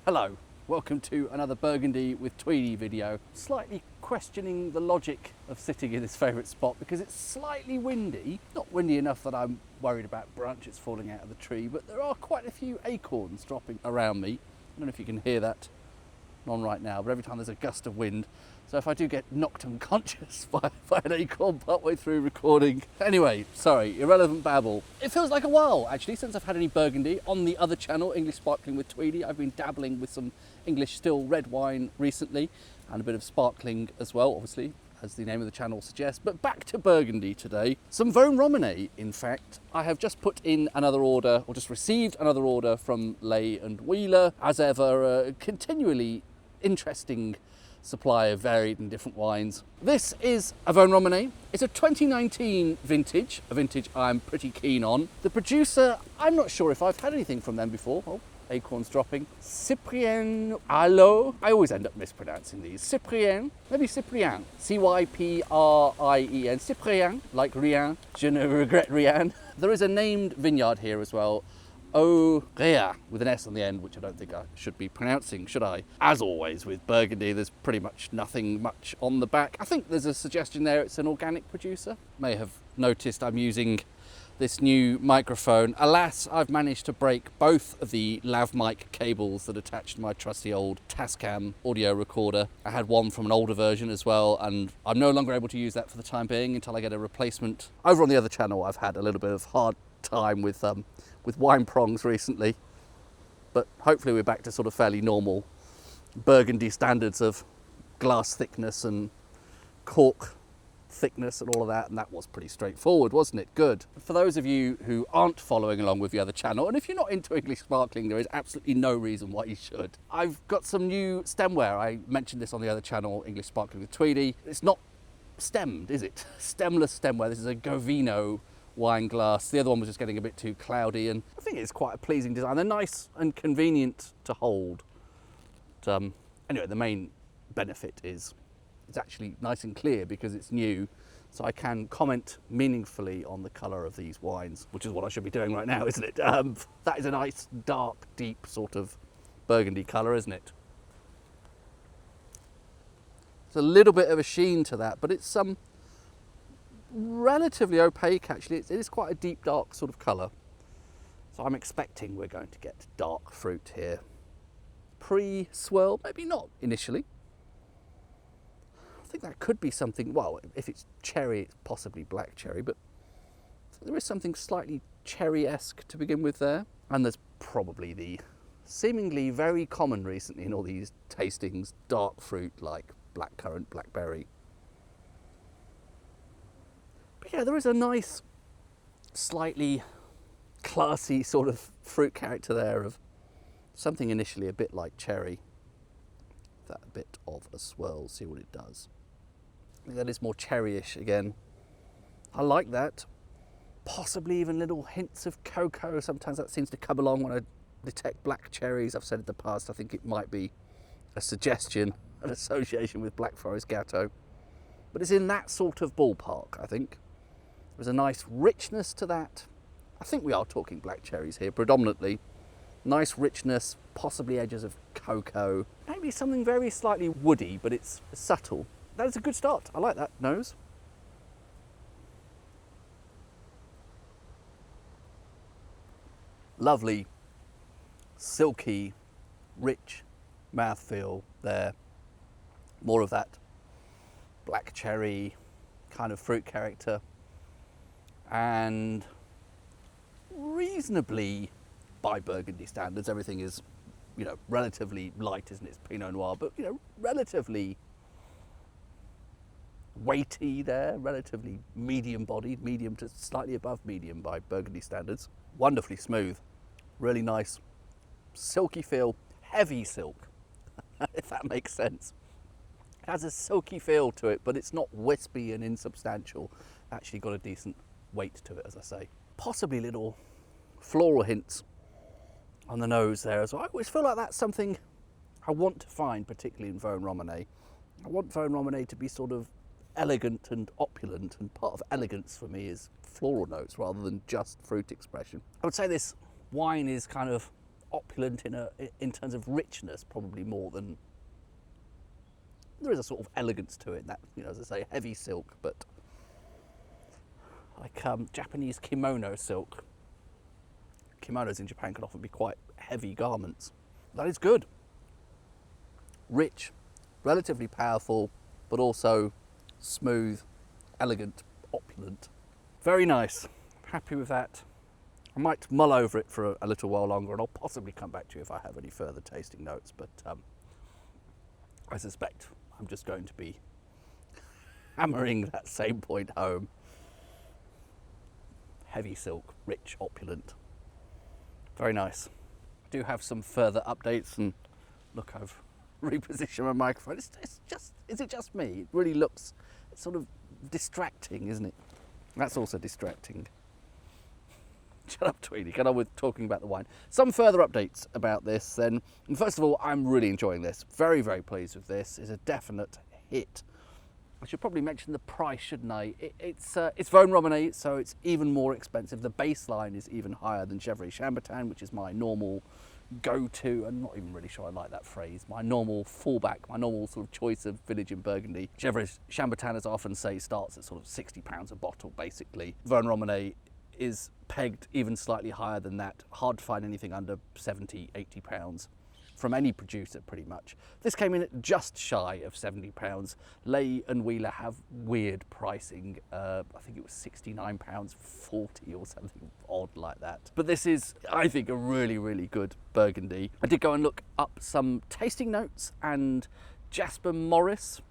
Hello, welcome to another Burgundy with Tweedy video. Slightly questioning the logic of sitting in this favourite spot because it's slightly windy. Not windy enough that I'm worried about branches falling out of the tree, but there are quite a few acorns dropping around me. I don't know if you can hear that on right now, but every time there's a gust of wind. So if I do get knocked unconscious by an acorn partway through recording. Anyway, sorry, irrelevant babble. It feels like a while actually since I've had any Burgundy. On the other channel, English Sparkling with Tweedy, I've been dabbling with some English still red wine recently and a bit of sparkling as well, obviously, as the name of the channel suggests. But back to Burgundy today. Some Vosne Romane, in fact. I have just put in another order, or just received another order from Lay and Wheeler. As ever, a continually interesting supply of varied and different wines. This is a Vosne Romane. It's a 2019 vintage, a vintage I'm pretty keen on. The producer, I'm not sure if I've had anything from them before. Oh, acorns dropping. Cyprien, Arlaud. I always end up mispronouncing these. Cyprien, maybe Cyprien. Cyprien, Cyprien, like rien. Je ne regrette rien. There is a named vineyard here as well. Aurea, with an S on the end, which I don't think I should be pronouncing, should I? As always with Burgundy, there's pretty much nothing much on the back. I think there's a suggestion there it's an organic producer. May have noticed I'm using this new microphone. Alas, I've managed to break both of the lav mic cables that attach to my trusty old Tascam audio recorder. I had one from an older version as well, and I'm no longer able to use that for the time being until I get a replacement. Over on the other channel, I've had a little bit of hard time with wine prongs recently, but hopefully we're back to sort of fairly normal Burgundy standards of glass thickness and cork thickness and all of that, and that was pretty straightforward, wasn't it? Good. For those of you who aren't following along with the other channel, and if you're not into English sparkling, there is absolutely no reason why you should. I've got some new stemware. I mentioned this on the other channel, English Sparkling with Tweedy. It's not stemmed, is it? Stemless stemware. This is a Govino wine glass. The other one was just getting a bit too cloudy, and I think it's quite a pleasing design. They're nice and convenient to hold. But, anyway, the main benefit is it's actually nice and clear because it's new, so I can comment meaningfully on the colour of these wines, which is what I should be doing right now, isn't it? That is a nice, dark, deep sort of burgundy colour, isn't it? There's a little bit of a sheen to that, but it's relatively opaque actually. It is quite a deep dark sort of colour, so I'm expecting we're going to get dark fruit here pre-swirl, maybe not initially. I think that could be something, well, if it's cherry it's possibly black cherry, but there is something slightly cherry-esque to begin with there. And there's probably the seemingly very common recently in all these tastings dark fruit like blackcurrant, blackberry. Yeah, there is a nice, slightly classy sort of fruit character there of something initially a bit like cherry. That a bit of a swirl, see what it does. I think that is more cherryish again. I like that. Possibly even little hints of cocoa. Sometimes that seems to come along when I detect black cherries. I've said in the past, I think it might be a suggestion, an association with Black Forest Gâteau. But it's in that sort of ballpark, I think. There's a nice richness to that. I think we are talking black cherries here predominantly. Nice richness, possibly edges of cocoa. Maybe something very slightly woody, but it's subtle. That is a good start. I like that nose. Lovely, silky, rich mouthfeel there. More of that black cherry kind of fruit character. And reasonably, by Burgundy standards, everything is, you know, relatively light, isn't it? It's Pinot Noir, but, you know, relatively weighty there, relatively medium-bodied, medium to slightly above medium by Burgundy standards. Wonderfully smooth, really nice, silky feel, heavy silk, if that makes sense. It has a silky feel to it, but it's not wispy and insubstantial. Actually got a decent weight to it, as I say. Possibly little floral hints on the nose there as well. I always feel like that's something I want to find, particularly in Vosne Romane. I want Vosne Romane to be sort of elegant and opulent, and part of elegance for me is floral notes rather than just fruit expression. I would say this wine is kind of opulent in terms of richness, probably more than there is a sort of elegance to it. That, you know, as I say, heavy silk, but like Japanese kimono silk. Kimonos in Japan can often be quite heavy garments. That is good. Rich, relatively powerful, but also smooth, elegant, opulent. Very nice. Happy with that. I might mull over it for a little while longer, and I'll possibly come back to you if I have any further tasting notes, but I suspect I'm just going to be hammering that same point home. Heavy silk, rich, opulent. Very nice. I do have some further updates, and look, I've repositioned my microphone. Is it just me? It really looks, it's sort of distracting, isn't it? That's also distracting. Shut up, Tweedy, get on with talking about the wine. Some further updates about this then. And first of all, I'm really enjoying this. Very, very pleased with this. It's a definite hit. I should probably mention the price, shouldn't I? It's Vosne Romane, so it's even more expensive. The baseline is even higher than Gevrey Chambertin, which is my normal go-to. I'm not even really sure I like that phrase. My normal fallback, my normal sort of choice of village in Burgundy. Gevrey Chambertin, as I often say, starts at sort of £60 a bottle, basically. Vosne Romane is pegged even slightly higher than that. Hard to find anything under 70, 80 pounds from any producer, pretty much. This came in at just shy of 70 pounds. Ley and Wheeler have weird pricing. I think it was 69 pounds 40 or something odd like that. But this is, I think, a really, really good Burgundy. I did go and look up some tasting notes, and Jasper Morris,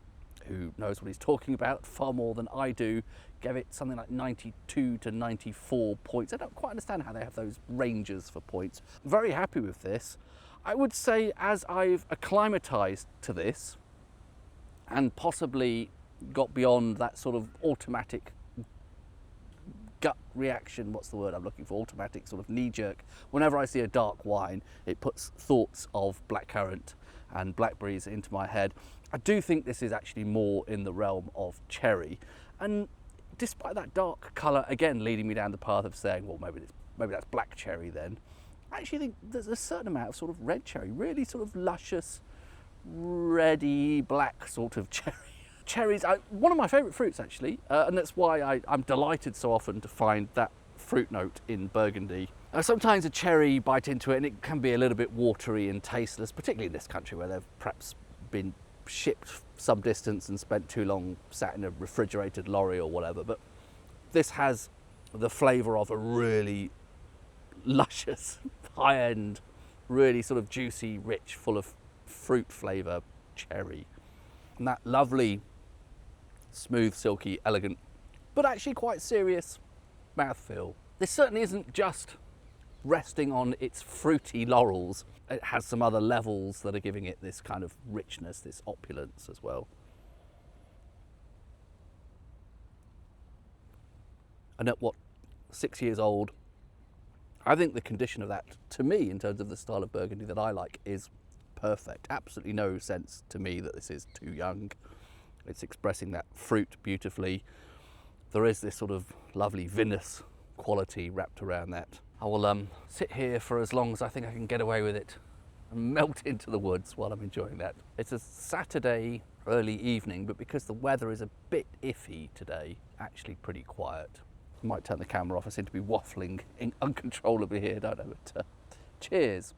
who knows what he's talking about far more than I do, gave it something like 92 to 94 points. I don't quite understand how they have those ranges for points. Very happy with this. I would say, as I've acclimatized to this and possibly got beyond that sort of automatic gut reaction, what's the word I'm looking for, automatic sort of knee-jerk, whenever I see a dark wine, it puts thoughts of blackcurrant and blackberries into my head. I do think this is actually more in the realm of cherry, and despite that dark colour, again leading me down the path of saying, well, maybe that's black cherry then, I actually think there's a certain amount of sort of red cherry, really sort of luscious, reddy black sort of cherry. Cherries are one of my favourite fruits, actually, and that's why I'm delighted so often to find that fruit note in Burgundy. Sometimes a cherry, bite into it and it can be a little bit watery and tasteless, particularly in this country where they've perhaps been shipped some distance and spent too long sat in a refrigerated lorry or whatever, but this has the flavour of a really luscious, high-end, really sort of juicy, rich, full of fruit flavour cherry. And that lovely, smooth, silky, elegant, but actually quite serious mouthfeel. This certainly isn't just resting on its fruity laurels. It has some other levels that are giving it this kind of richness, this opulence as well. And at what, 6 years old, I think the condition of that, to me, in terms of the style of Burgundy that I like, is perfect. Absolutely no sense to me that this is too young. It's expressing that fruit beautifully. There is this sort of lovely vinous quality wrapped around that. I will sit here for as long as I think I can get away with it and melt into the woods while I'm enjoying that. It's a Saturday early evening, but because the weather is a bit iffy today, actually pretty quiet. I might turn the camera off. I seem to be waffling uncontrollably here, don't I? But cheers.